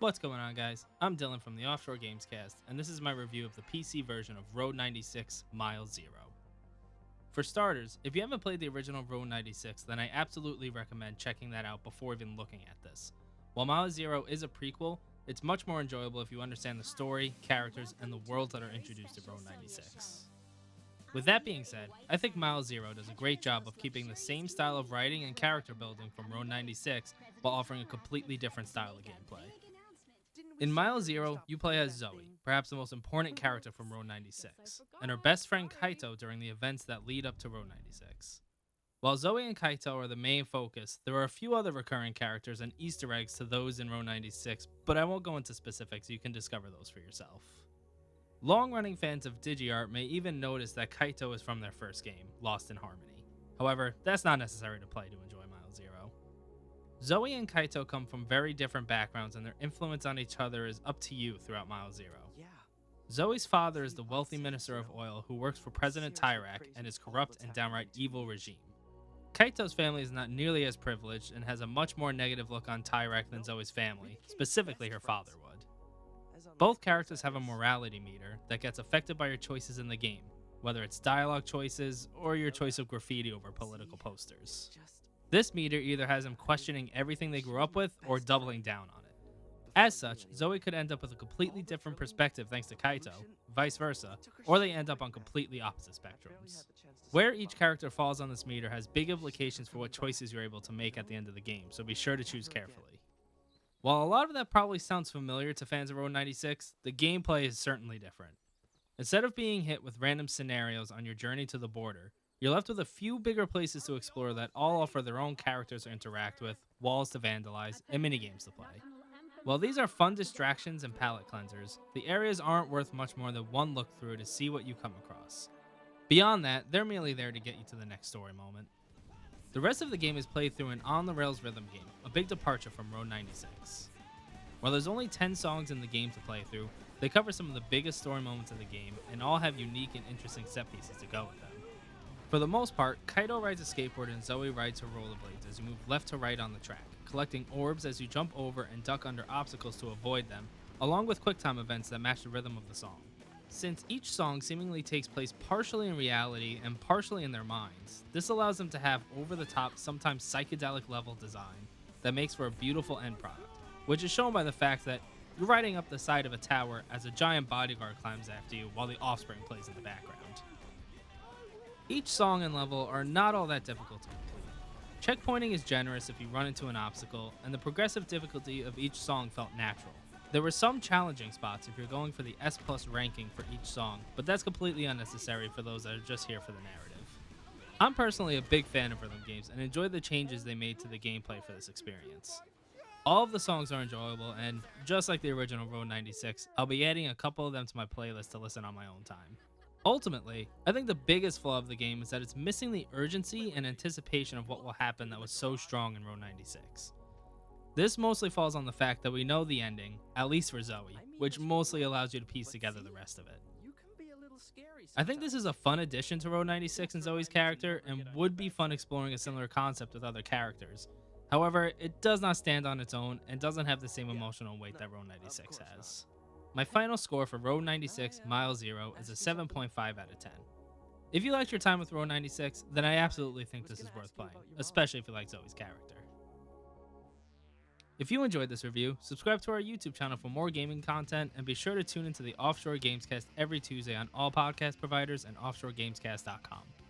What's going on, guys? I'm Dylan from the Offshore Gamescast, and this is my review of the PC version of Road 96 Mile Zero. For starters, if you haven't played the original Road 96, then I absolutely recommend checking that out before even looking at this. While Mile Zero is a prequel, it's much more enjoyable if you understand the story, characters, and the worlds that are introduced in Road 96. With that being said, I think Mile Zero does a great job of keeping the same style of writing and character building from Road 96 while offering a completely different style of gameplay. In Mile Zero, you play as Zoe, perhaps the most important character from Road 96, and her best friend Kaito during the events that lead up to Road 96. While Zoe and Kaito are the main focus, there are a few other recurring characters and Easter eggs to those in Road 96, but I won't go into specifics, you can discover those for yourself. Long-running fans of DigiArt may even notice that Kaito is from their first game, Lost in Harmony. However, that's not necessary to play to enjoy Mile Zero. Zoe and Kaito come from very different backgrounds, and their influence on each other is up to you throughout Mile Zero. Zoe's father is the wealthy minister of oil who works for President Tyrak and his corrupt and downright evil regime. Kaito's family is not nearly as privileged and has a much more negative look on Tyrak than Zoe's family, specifically her father would. Both characters have a morality meter that gets affected by your choices in the game, whether it's dialogue choices or your choice of graffiti over political posters. This meter either has them questioning everything they grew up with or doubling down on it. As such, Zoe could end up with a completely different perspective thanks to Kaito, vice versa, or they end up on completely opposite spectrums. Where each character falls on this meter has big implications for what choices you're able to make at the end of the game, so be sure to choose carefully. While a lot of that probably sounds familiar to fans of Road 96, the gameplay is certainly different. Instead of being hit with random scenarios on your journey to the border, you're left with a few bigger places to explore that all offer their own characters to interact with, walls to vandalize, and minigames to play. While these are fun distractions and palette cleansers, the areas aren't worth much more than one look through to see what you come across. Beyond that, they're merely there to get you to the next story moment. The rest of the game is played through an on-the-rails rhythm game, a big departure from Road 96. While there's only 10 songs in the game to play through, they cover some of the biggest story moments of the game and all have unique and interesting set pieces to go with them. For the most part, Kaito rides a skateboard and Zoe rides her rollerblades as you move left to right on the track, collecting orbs as you jump over and duck under obstacles to avoid them, along with QuickTime events that match the rhythm of the song. Since each song seemingly takes place partially in reality and partially in their minds, this allows them to have over-the-top, sometimes psychedelic level design that makes for a beautiful end product, which is shown by the fact that you're riding up the side of a tower as a giant bodyguard climbs after you while the Offspring plays in the background. Each song and level are not all that difficult to complete. Checkpointing is generous if you run into an obstacle, and the progressive difficulty of each song felt natural. There were some challenging spots if you're going for the S+ ranking for each song, but that's completely unnecessary for those that are just here for the narrative. I'm personally a big fan of rhythm games and enjoy the changes they made to the gameplay for this experience. All of the songs are enjoyable, and just like the original Road 96, I'll be adding a couple of them to my playlist to listen on my own time. Ultimately, I think the biggest flaw of the game is that it's missing the urgency and anticipation of what will happen that was so strong in Road 96. This mostly falls on the fact that we know the ending, at least for Zoe, which mostly allows you to piece together the rest of it. I think this is a fun addition to Road 96 and Zoe's character, and would be fun exploring a similar concept with other characters. However, it does not stand on its own and doesn't have the same emotional weight that Road 96 has. My final score for Road 96 Mile Zero is a 7.5 out of 10. If you liked your time with Road 96, then I absolutely think this is worth playing, especially if you like Zoe's character. If you enjoyed this review, subscribe to our YouTube channel for more gaming content, and be sure to tune into the Offshore Gamescast every Tuesday on all podcast providers and offshoregamescast.com.